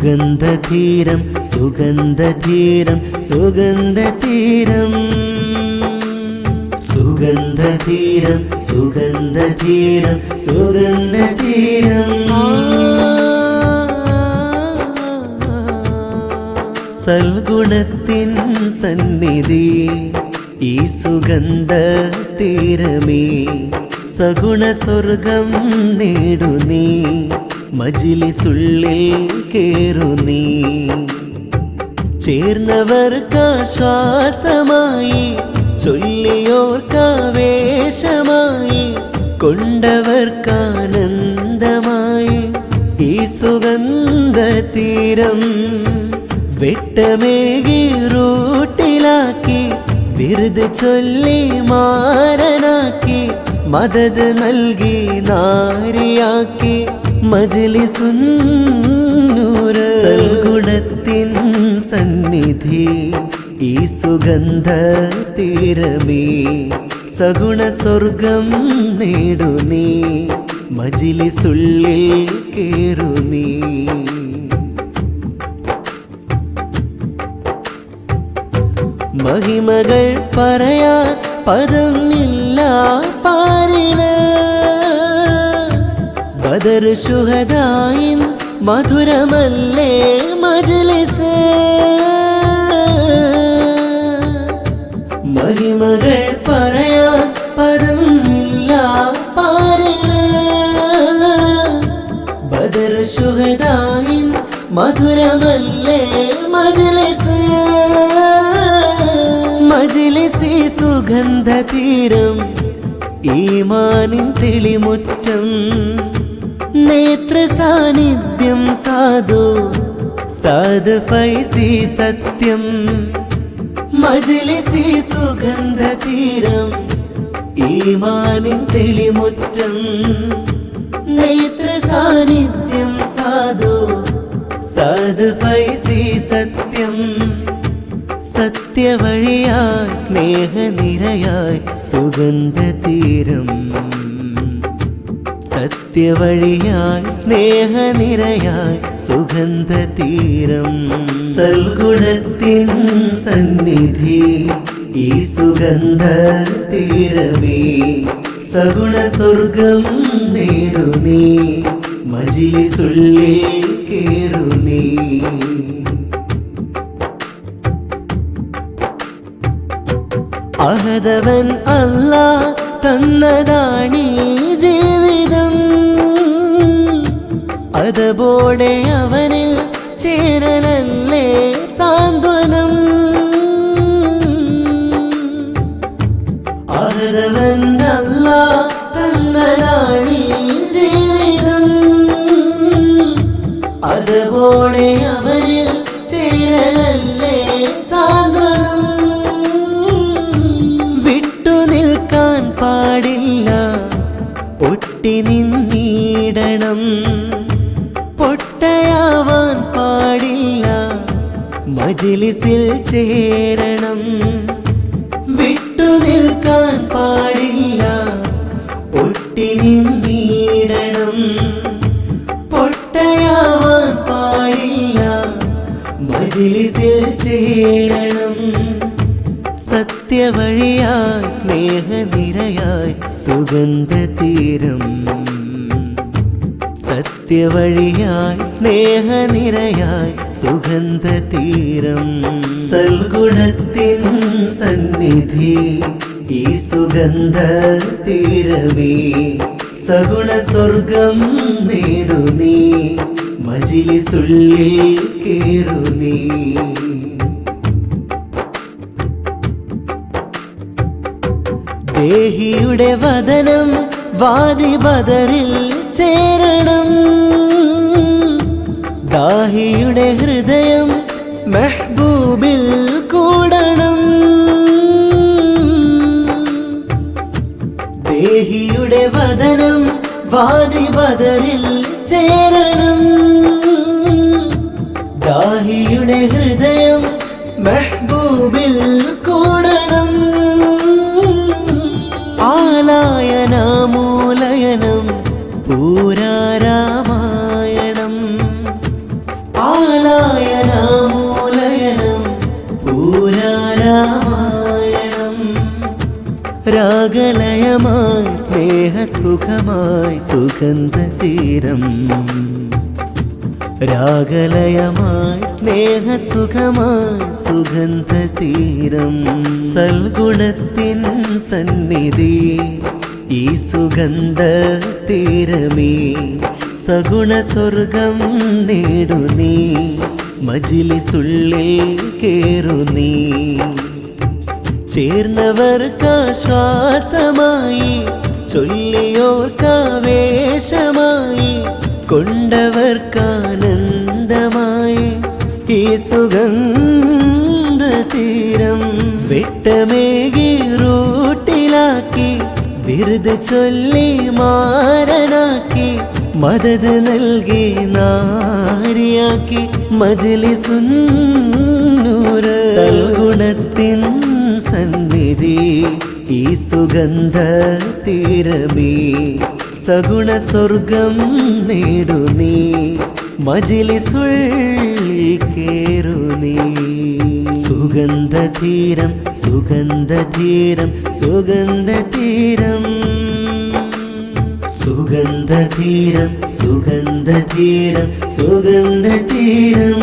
സുഗന്ധധീരം സുഗന്ധധീരം സുഗന്ധധീരം സുഗന്ധധീരം സുഗന്ധധീരം സുഗന്ധധീരം സൽഗുണത്തിൻ സന്നിധി ഈ സുഗന്ധതീരമേ സഗുണ സ്വർഗം നേടു നീ മജ്‌ലിസുള്ളിൽ കേറു നീ ചേർന്നവർക്കാശ്വാസമായി ചൊല്ലിയോർക്കാവേശമായി കൊണ്ടവർക്കാനന്ദമായി ഈ സുഗന്ധതീരം വെട്ടമേകി റൂട്ടിലാക്കി വിരുദ് ചൊല്ലി മാരനാക്കി മദദ് നൽകി നാരിയാക്കി മജ്‌ലിസുന്നൂറ് സൽഗുണത്തിൻ സന്നിധി ഈ സുഗന്ധതീരമേ സഗുണ സ്വർഗം നേടു നീ മജ്‌ലിസുള്ളിൽ കേറു നീ മഹിമകൾ പറയാൻ പദം ഇല്ല പാരില് ബദർ ശുഹദായിൻ മധുരമല്ലേ മജ്‌ലിസ് മഹിമകൾ പറയാൻ പദം ഇല്ല പാരില് ബദർ ശുഹദായിൻ മധുരമല്ലേ മജ്‌ലിസ് മജ്‌ലിസി സുഗന്ധതീരം ഈമാനിൻ തെളിമുറ്റം നേത്ര സാന്നിധ്യം സാധു സാദ് ഫൈസി സത്യം മജ്‌ലിസി സുഗന്ധതീരം ഈമാനിൻ തെളിമുറ്റം നേത്ര സാന്നിധ്യം സാധു സാദ് ഫൈസി സത്യം സത്യവഴിയായി സ്നേഹനിരയായി സുഗന്ധതീരം സത്യവഴിയായി സ്നേഹനിരയായി സുഗന്ധതീരം സൽഗുണത്തിൻ സന്നിധി ഈ സുഗന്ധതീരമേ സഗുണ സ്വർഗം നേടു നീ മജ്‌ലിസുള്ളിൽ കേറു നീ അഹദവൻ അല്ലാഹ് തന്നതാണീ ജീവിതം അതബോടെ അവനിൽ ചേരലല്ലേ സാന്ത്വനം അഹദവൻ അല്ലാഹ് തന്നതാണീ ജീവിതം അതബോടെ അവനിൽ ചേരലല്ലേ സാന്ത്വനം പാടില്ല ഒട്ടി നിന്നിടണം പൊട്ടയാവാൻ പാടില്ല മജ്‌ലിസിൽ ചേരണം വിട്ടു നിൽക്കാൻ പാടില്ല ഒട്ടി നിന്നിടണം പൊട്ടയാവാൻ പാടില്ല മജ്‌ലിസിൽ ചേരണം സത്യവഴിയായി സ്നേഹനിരയായി സുഗന്ധതീരം സത്യവഴിയായി സ്നേഹനിരയായി സുഗന്ധതീരം സൽഗുണത്തിൻ സന്നിധി ഈ സുഗന്ധതീരമേ സഗുണ സ്വർഗം നേടു നീ മജ്‌ലിസുള്ളിൽ കേറു നീ ദേഹിയുടെ വദനം വാദി ബദറിൽ ചേരണം ദാഹിയുടെ ഹൃദയം മെഹ്ബൂബിൽ കൂടണം ദേഹിയുടെ വദനം വാദി ബദറിൽ ചേരണം ദാഹിയുടെ ഹൃദയം മെഹ്ബൂബിൽ കൂടണം ആലായനാമൂലയനം പൂരാരാമായണം രാഗലയമായി സ്നേഹസുഖമായി സുഗന്ധതീരം രാഗലയമായി സ്നേഹസുഖമായി സുഗന്ധതീരം സൽഗുണത്തിൻ സന്നിധി ഈ സുഗന്ധ തീരമേ സഗുണ സ്വർഗം നേടു നീ മജ്ലിസുള്ളിൽ കേറു നീ ചേർന്നവർക്കാശ്വാസമായി ചൊല്ലിയോർക്കാവേശമായി കൊണ്ടവർക്കാനന്ദമായി ഈ സുഗന്ധ തീരം വെട്ടമേകി റൂട്ടിലാക്കി ബിരുദ് ചൊല്ലി മാരനാക്കി മദത് നൽകി നാരിയാക്കി മജ്ലിസുന്നൂറ് സൽഗുണത്തിൻ സന്നിധി ഈ സുഗന്ധ തീരമേ സഗുണ സ്വർഗം നേടു നീ മജ്ലിസുള്ളിൽ കേറു നീ സുഗന്ധതീരം സുഗന്ധതീരം സുഗന്ധതീരം സുഗന്ധതീരം സുഗന്ധതീരം സുഗന്ധതീരം